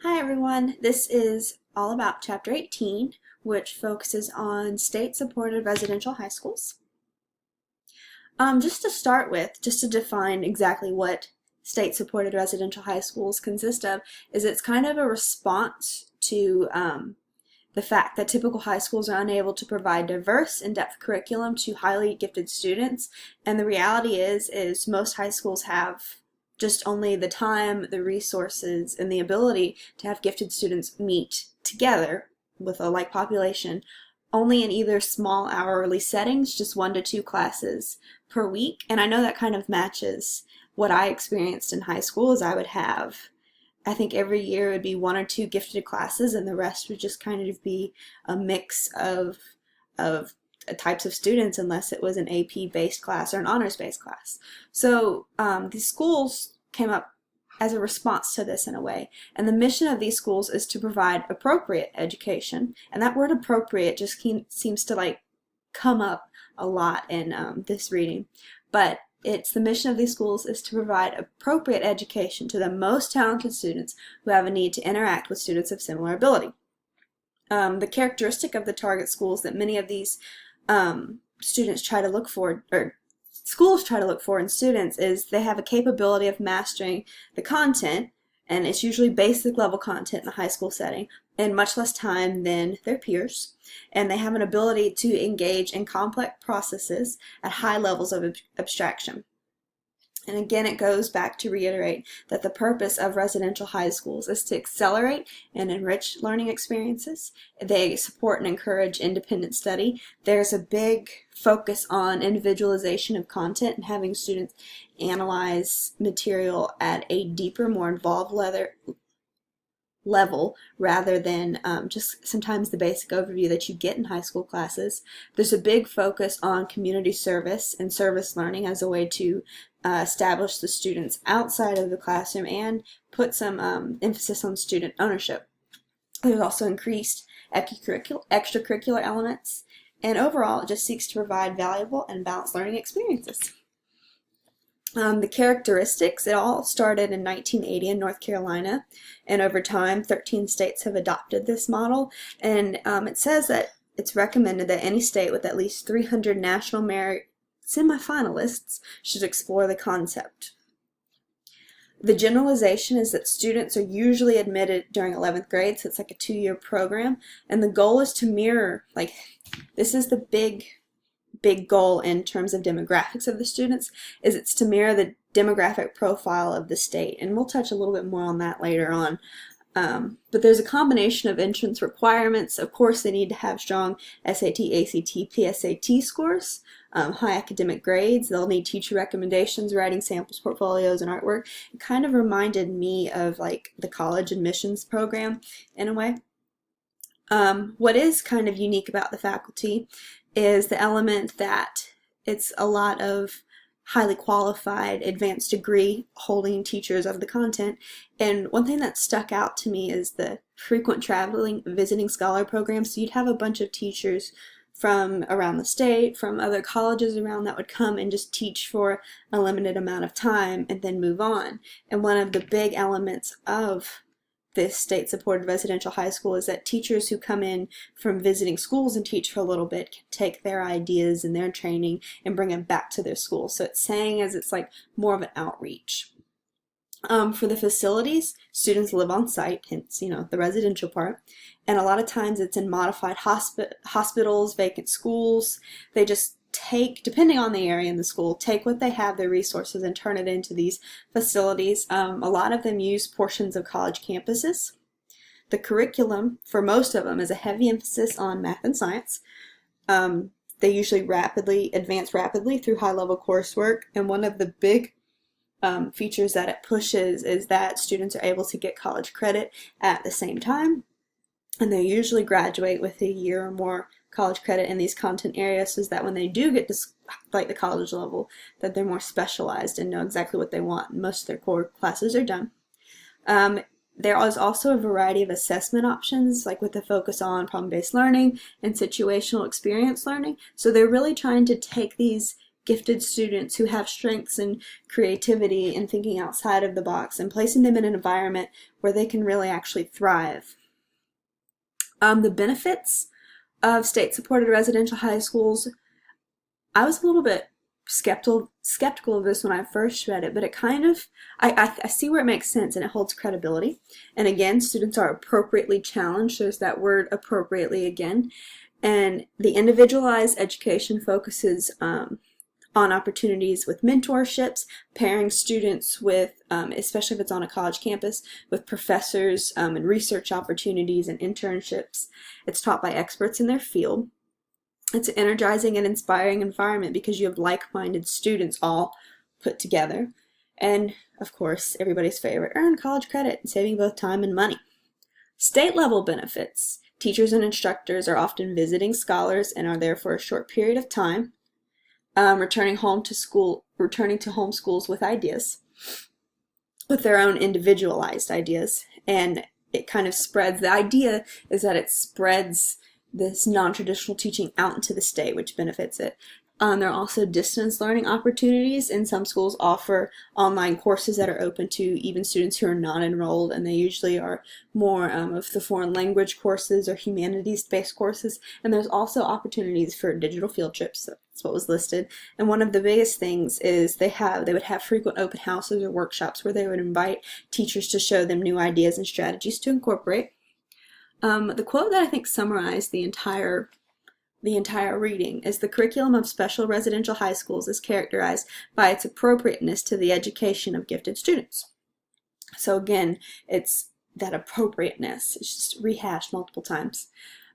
Hi everyone, this is all about Chapter 18, which focuses on state-supported residential high schools. Just to start with, just to define exactly what state-supported residential high schools consist of, is it's kind of a response to the fact that typical high schools are unable to provide diverse, in-depth curriculum to highly gifted students, and the reality is most high schools have just only the time, the resources, and the ability to have gifted students meet together with a like population only in either small hourly settings, just 1 to 2 classes per week. And I know that kind of matches what I experienced in high school, as I would have, I think every year would be 1 or 2 gifted classes, and the rest would just kind of be a mix of types of students, unless it was an AP-based class or an honors-based class. So these schools came up as a response to this in a way. And the mission of these schools is to provide appropriate education. And that word appropriate just seems to come up a lot in this reading. But the mission of these schools is to provide appropriate education to the most talented students who have a need to interact with students of similar ability. The characteristic of the target schools that many of these students try to look for, or schools try to look for in students, is they have a capability of mastering the content, and it's usually basic level content in a high school setting, in much less time than their peers. And they have an ability to engage in complex processes at high levels of abstraction. And again, it goes back to reiterate that the purpose of residential high schools is to accelerate and enrich learning experiences. They support and encourage independent study. There's a big focus on individualization of content and having students analyze material at a deeper, more involved level rather than just sometimes the basic overview that you get in high school classes. There's a big focus on community service and service learning as a way to establish the students outside of the classroom and put some emphasis on student ownership. There's also increased extracurricular elements, and overall it just seeks to provide valuable and balanced learning experiences. The characteristics, it all started in 1980 in North Carolina, and over time 13 states have adopted this model, and it says that it's recommended that any state with at least 300 national merit semifinalists should explore the concept. The generalization is that students are usually admitted during 11th grade, so it's like a 2-year program, and the goal is to mirror, this is the big goal in terms of demographics of the students, is it's to mirror the demographic profile of the state, and we'll touch a little bit more on that later on. But there's a combination of entrance requirements. Of course, they need to have strong SAT, ACT, PSAT scores, high academic grades. They'll need teacher recommendations, writing samples, portfolios, and artwork. It kind of reminded me of the college admissions program in a way. What is kind of unique about the faculty is the element that it's a lot of highly qualified, advanced degree holding teachers of the content. And one thing that stuck out to me is the frequent traveling visiting scholar program. So you'd have a bunch of teachers from around the state, from other colleges around, that would come and just teach for a limited amount of time and then move on. And one of the big elements of this state-supported residential high school is that teachers who come in from visiting schools and teach for a little bit can take their ideas and their training and bring them back to their school. So it's saying as it's more of an outreach. For the facilities, students live on site, hence, the residential part. And a lot of times it's in modified hospitals, vacant schools. They just take, depending on the area in the school, take what they have, their resources, and turn it into these facilities. A lot of them use portions of college campuses. The curriculum, for most of them, is a heavy emphasis on math and science. They usually advance rapidly through high-level coursework, and one of the big features that it pushes is that students are able to get college credit at the same time, and they usually graduate with a year or more college credit in these content areas, so that when they do get to the college level, that they're more specialized and know exactly what they want. Most of their core classes are done. There is also a variety of assessment options, with a focus on problem-based learning and situational experience learning. So they're really trying to take these gifted students who have strengths and creativity and thinking outside of the box and placing them in an environment where they can really actually thrive. The benefits of state-supported residential high schools, I was a little bit skeptical of this when I first read it, but it kind of, I see where it makes sense and it holds credibility. And again, students are appropriately challenged. There's that word appropriately again. And the individualized education focuses on opportunities with mentorships, pairing students with, especially if it's on a college campus, with professors and research opportunities and internships. It's taught by experts in their field. It's an energizing and inspiring environment because you have like-minded students all put together. And, of course, everybody's favorite, earn college credit and saving both time and money. State-level benefits. Teachers and instructors are often visiting scholars and are there for a short period of time, returning to home schools with ideas, with their own individualized ideas. And it kind of spreads, the idea is that it spreads this non-traditional teaching out into the state, which benefits it. There are also distance learning opportunities, and some schools offer online courses that are open to even students who are not enrolled, and they usually are more of the foreign language courses or humanities-based courses. And there's also opportunities for digital field trips. That's what was listed. And one of the biggest things is they would have frequent open houses or workshops where they would invite teachers to show them new ideas and strategies to incorporate. The quote that I think summarized the entire reading is, "The curriculum of special residential high schools is characterized by its appropriateness to the education of gifted students." So again, it's that appropriateness. It's just rehashed multiple times.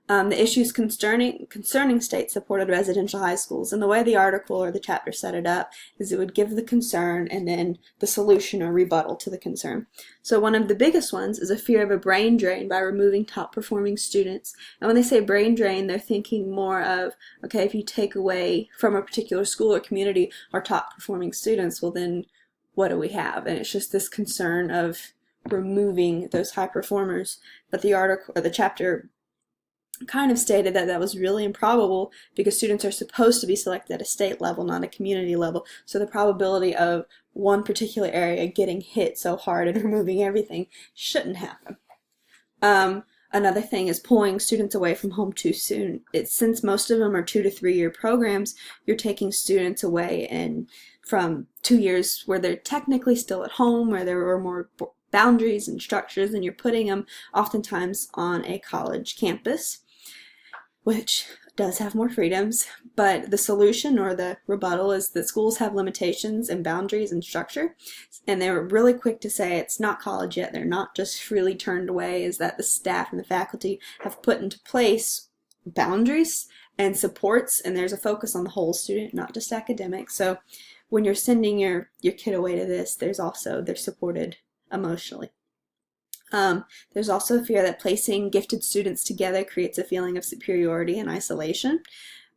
The issues concerning state-supported residential high schools, and the way the article or the chapter set it up is it would give the concern and then the solution or rebuttal to the concern. So one of the biggest ones is a fear of a brain drain by removing top-performing students. And when they say brain drain, they're thinking more of, okay, if you take away from a particular school or community our top-performing students, well then what do we have? And it's just this concern of removing those high performers. But the article or the chapter kind of stated that that was really improbable because students are supposed to be selected at a state level, not a community level. So the probability of one particular area getting hit so hard and removing everything shouldn't happen. Another thing is pulling students away from home too soon. Since most of them are 2 to 3 year programs, you're taking students away and from 2 years where they're technically still at home, where there are more boundaries and structures, and you're putting them oftentimes on a college campus, which does have more freedoms. But the solution or the rebuttal is that schools have limitations and boundaries and structure, and they were really quick to say it's not college yet, they're not just freely turned away, is that the staff and the faculty have put into place boundaries and supports, and there's a focus on the whole student, not just academic. So when you're sending your kid away to this, they're supported emotionally. There's also a fear that placing gifted students together creates a feeling of superiority and isolation.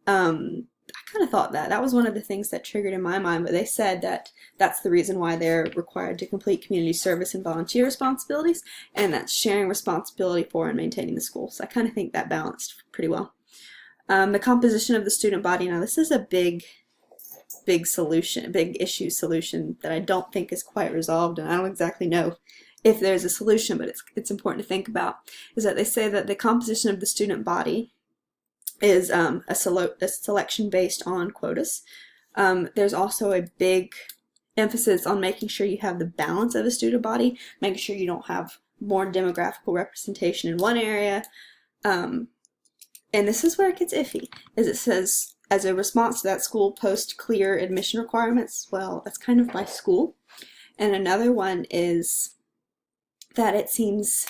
I kind of thought that was one of the things that triggered in my mind, but they said that that's the reason why they're required to complete community service and volunteer responsibilities, and that's sharing responsibility for and maintaining the school. So I kind of think that balanced pretty well. The composition of the student body. Now this is a big issue solution that I don't think is quite resolved, and I don't exactly know if there's a solution, but it's important to think about, is that they say that the composition of the student body is a selection based on quotas. There's also a big emphasis on making sure you have the balance of a student body, making sure you don't have more demographical representation in one area. And this is where it gets iffy, is it says, as a response to that, school post clear admission requirements. Well, that's kind of by school. And another one is that it seems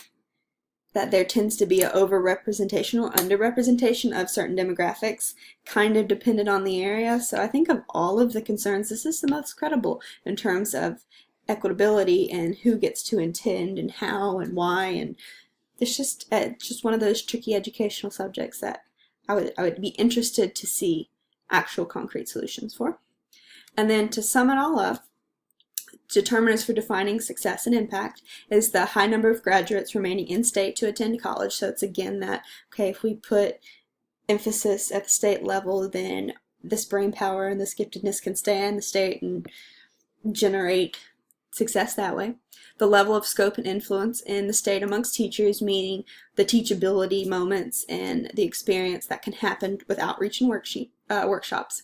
that there tends to be an overrepresentation or underrepresentation of certain demographics, kind of dependent on the area. So I think of all of the concerns, this is the most credible in terms of equitability and who gets to attend and how and why. And it's just one of those tricky educational subjects that I would be interested to see actual concrete solutions for. And then to sum it all up, determinants for defining success and impact is the high number of graduates remaining in state to attend college. So it's again that, okay, if we put emphasis at the state level, then this brain power and this giftedness can stay in the state and generate success that way. The level of scope and influence in the state amongst teachers, meaning the teachability moments and the experience that can happen with outreach and workshops.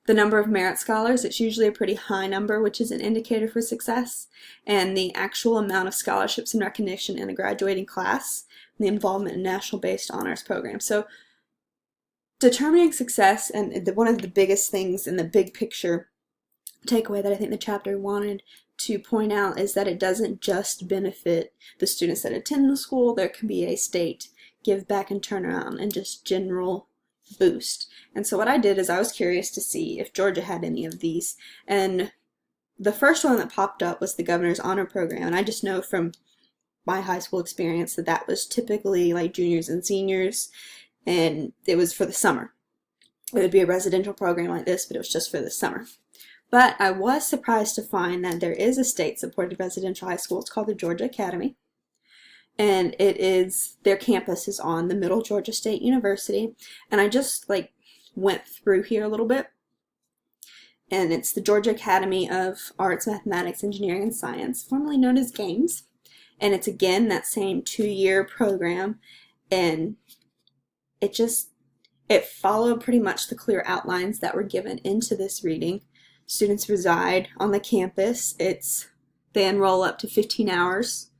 The number of merit scholars, it's usually a pretty high number, which is an indicator for success, and the actual amount of scholarships and recognition in a graduating class, and the involvement in national-based honors programs. So determining success, and one of the biggest things in the big picture takeaway that I think the chapter wanted to point out is that it doesn't just benefit the students that attend the school. There can be a state give back and turnaround and just general boost. And so what I did is I was curious to see if Georgia had any of these, and the first one that popped up was the Governor's Honor Program, and I just know from my high school experience that that was typically like juniors and seniors, and it was for the summer. It would be a residential program like this, but it was just for the summer. But I was surprised to find that there is a state-supported residential high school. It's called the Georgia Academy, and their campus is on the Middle Georgia State University. And I just went through here a little bit, and it's the Georgia Academy of Arts, Mathematics, Engineering, and Science, formerly known as GAMES. And it's again that same 2-year program, and it followed pretty much the clear outlines that were given into this reading. Students reside on the campus. They enroll up to 15 hours,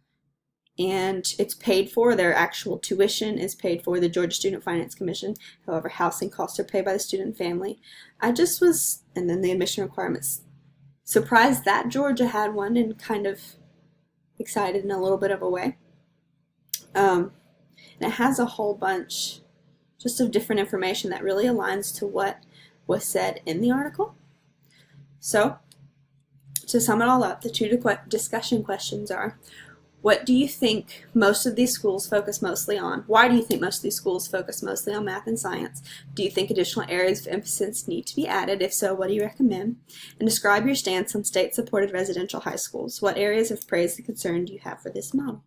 and it's paid for. Their actual tuition is paid for the Georgia Student Finance Commission. However, housing costs are paid by the student family. And then the admission requirements. Surprised that Georgia had one, and kind of excited in a little bit of a way. And it has a whole bunch just of different information that really aligns to what was said in the article. So, to sum it all up, the two discussion questions are: what do you think most of these schools focus mostly on? Why do you think most of these schools focus mostly on math and science? Do you think additional areas of emphasis need to be added? If so, what do you recommend? And describe your stance on state-supported residential high schools. What areas of praise and concern do you have for this model?